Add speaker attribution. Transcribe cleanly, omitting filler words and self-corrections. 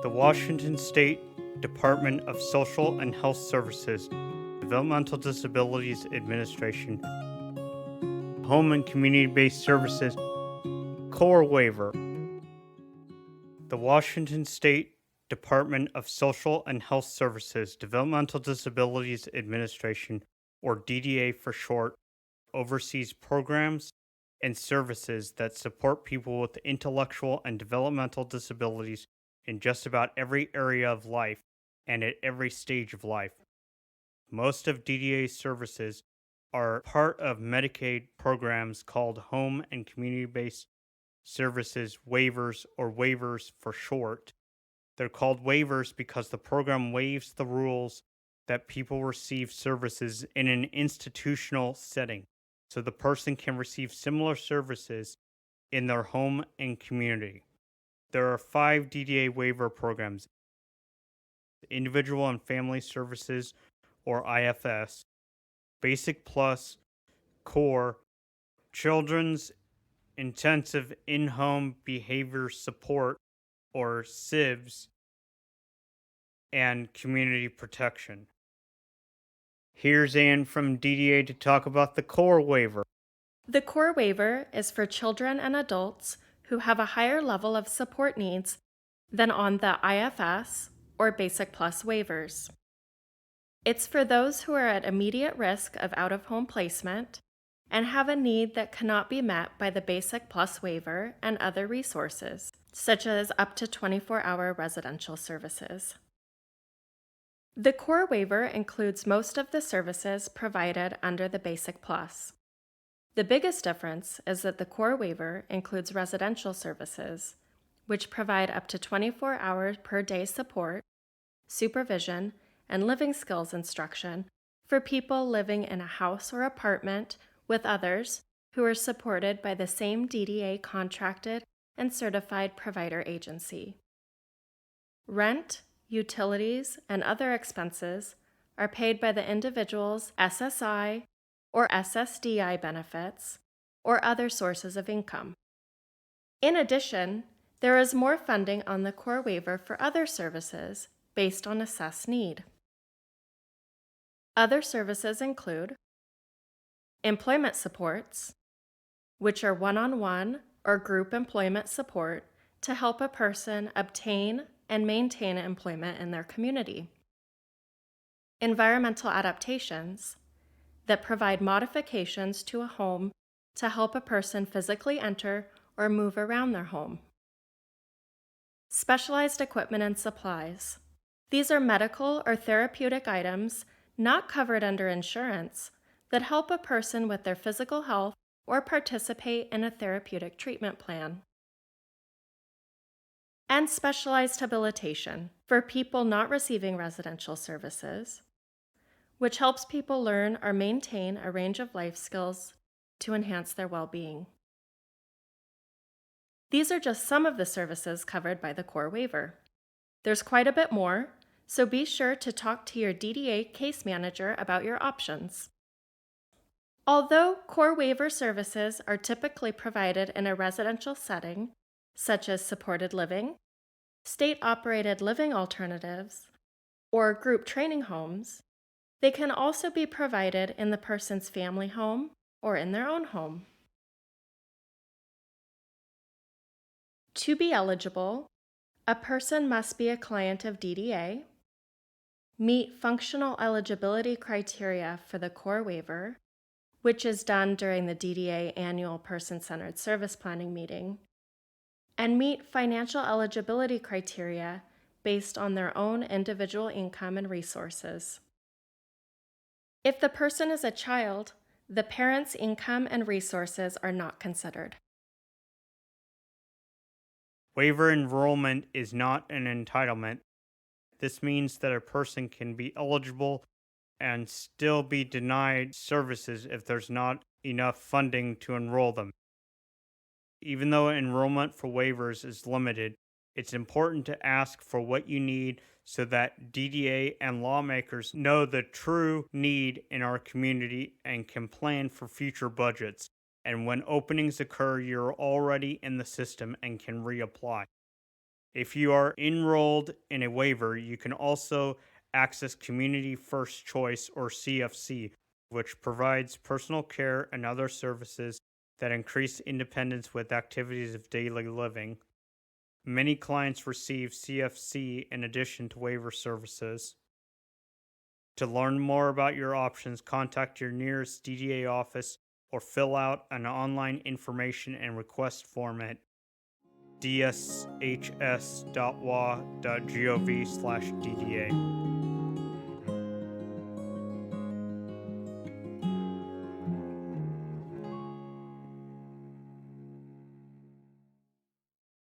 Speaker 1: The Washington State Department of Social and Health Services, Developmental Disabilities Administration, Home and Community-Based Services, Core Waiver. The Washington State Department of Social and Health Services, Developmental Disabilities Administration, or DDA for short, oversees programs and services that support people with intellectual and developmental disabilities in just about every area of life and at every stage of life. Most of DDA's services are part of Medicaid programs called Home and Community-Based Services Waivers, or waivers for short. They're called waivers because the program waives the rules that people receive services in an institutional setting, so the person can receive similar services in their home and community. There are 5 DDA waiver programs: Individual and Family Services, or IFS, Basic Plus, Core, Children's Intensive In-Home Behavior Support, or CIIBS, and Community Protection. Here's Ann from DDA to talk about the Core Waiver.
Speaker 2: The core waiver is for children and adults who have a higher level of support needs than on the IFS or Basic Plus waivers. It's for those who are at immediate risk of out-of-home placement and have a need that cannot be met by the Basic Plus waiver and other resources, such as up to 24-hour residential services. The core waiver includes most of the services provided under the Basic Plus. The biggest difference is that the core waiver includes residential services, which provide up to 24 hours per day support, supervision, and living skills instruction for people living in a house or apartment with others who are supported by the same DDA contracted and certified provider agency. Rent, utilities, and other expenses are paid by the individual's SSI or SSDI benefits or other sources of income. In addition, there is more funding on the core waiver for other services based on assessed need. Other services include employment supports, which are one-on-one or group employment support to help a person obtain and maintain employment in their community. Environmental adaptations that provide modifications to a home to help a person physically enter or move around their home. Specialized equipment and supplies. These are medical or therapeutic items not covered under insurance that help a person with their physical health or participate in a therapeutic treatment plan. And specialized habilitation for people not receiving residential services, which helps people learn or maintain a range of life skills to enhance their well-being. These are just some of the services covered by the core waiver. There's quite a bit more, so be sure to talk to your DDA case manager about your options. Although core waiver services are typically provided in a residential setting, such as supported living, state-operated living alternatives, or group training homes, they can also be provided in the person's family home or in their own home. To be eligible, a person must be a client of DDA, meet functional eligibility criteria for the core waiver, which is done during the DDA annual person-centered service planning meeting, and meet financial eligibility criteria based on their own individual income and resources. If the person is a child, the parent's income and resources are not considered.
Speaker 1: Waiver enrollment is not an entitlement. This means that a person can be eligible and still be denied services if there's not enough funding to enroll them. Even though enrollment for waivers is limited, it's important to ask for what you need so that DDA and lawmakers know the true need in our community and can plan for future budgets. And when openings occur, you're already in the system and can reapply. If you are enrolled in a waiver, you can also access Community First Choice or CFC, which provides personal care and other services that increase independence with activities of daily living. Many clients receive CFC in addition to waiver services. To learn more about your options, contact your nearest DDA office or fill out an online information and request form at dshs.wa.gov/DDA.